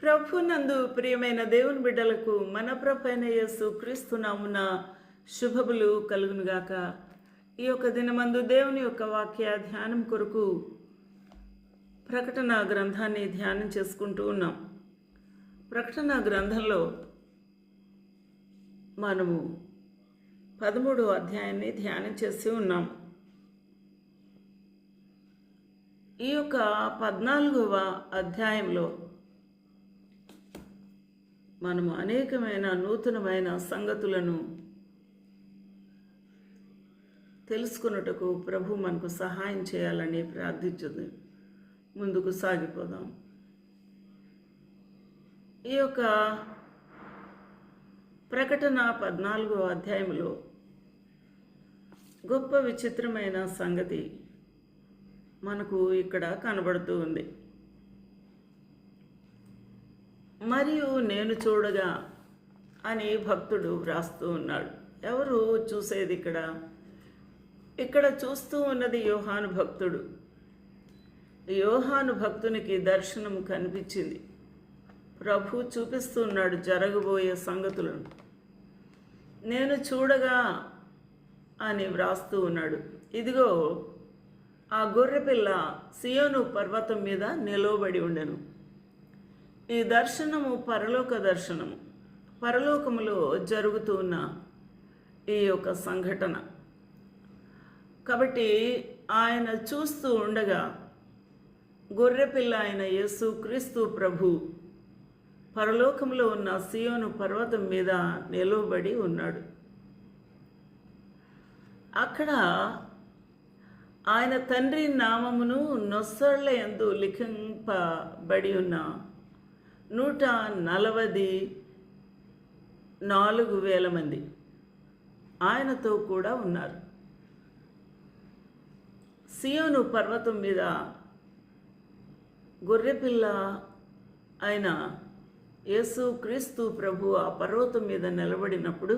ప్రభునందు ప్రియమైన దేవుని బిడ్డలకు మన ప్రభైన యేసు క్రీస్తు నామున శుభములు కలుగునుగాక. ఈ యొక్క దినమందు దేవుని యొక్క వాక్య ధ్యానం కొరకు ప్రకటన గ్రంథాన్ని ధ్యానం చేసుకుంటూ ఉన్నాం. ప్రకటన గ్రంథంలో మనము 13వ అధ్యాయాన్ని ధ్యానం చేసి ఉన్నాం. ఈ యొక్క 14వ అధ్యాయంలో మనము అనేకమైన నూతనమైన సంగతులను తెలుసుకున్నటకు ప్రభు మనకు సహాయం చేయాలని ప్రార్థించుది. ముందుకు సాగిపోదాం. ఈ యొక్క ప్రకటన 14వ అధ్యాయంలో గొప్ప విచిత్రమైన సంగతి మనకు ఇక్కడ కనబడుతూ ఉంది. మరియు నేను చూడగా అని భక్తుడు వ్రాస్తూ ఉన్నాడు. ఎవరు చూసేది? ఇక్కడ చూస్తూ ఉన్నది యోహాను భక్తుడు. యోహాను భక్తునికి దర్శనం కనిపించింది. ప్రభు చూపిస్తూ ఉన్నాడు జరగబోయే సంగతులను. నేను చూడగా అని వ్రాస్తూ ఉన్నాడు. ఇదిగో ఆ గొర్రెపిల్ల సియోను పర్వతం మీద నిలవబడి ఉండెను. ఈ దర్శనము పరలోక దర్శనము, పరలోకములో జరుగుతూ ఉన్న ఈ యొక్క సంఘటన. కాబట్టి ఆయన చూస్తూ ఉండగా గొర్రెపిల్ల అయిన యేసు క్రీస్తు ప్రభు పరలోకంలో ఉన్న సియోను పర్వతం మీద నిలవబడి ఉన్నాడు. అక్కడ ఆయన తండ్రి నామమును నొసళ్ళ యందు లిఖింపబడి ఉన్న 144,000 మంది ఆయనతో కూడా ఉన్నారు. సియోను పర్వతం మీద గొర్రెపిల్ల అయిన యేసు క్రీస్తు ప్రభు ఆ పర్వతం మీద నిలబడినప్పుడు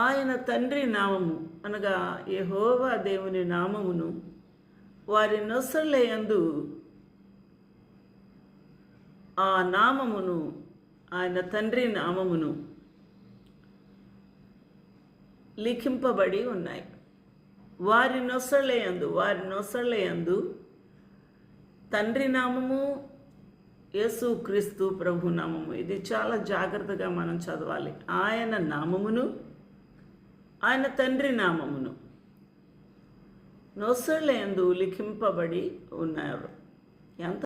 ఆయన తండ్రి నామము అనగా యెహోవా దేవుని నామమును వారి నొసళ్ళ యందు ఆ నామమును, ఆయన తండ్రి నామమును లిఖింపబడి ఉన్నాయి. వారి నొసళ్ళ యందు తండ్రి నామము, యేసు క్రీస్తు ప్రభు నామము. ఇది చాలా జాగ్రత్తగా మనం చదవాలి. ఆయన నామమును, ఆయన తండ్రి నామమును నొసళ్ళ యందు లిఖింపబడి ఉన్నారు. ఎంత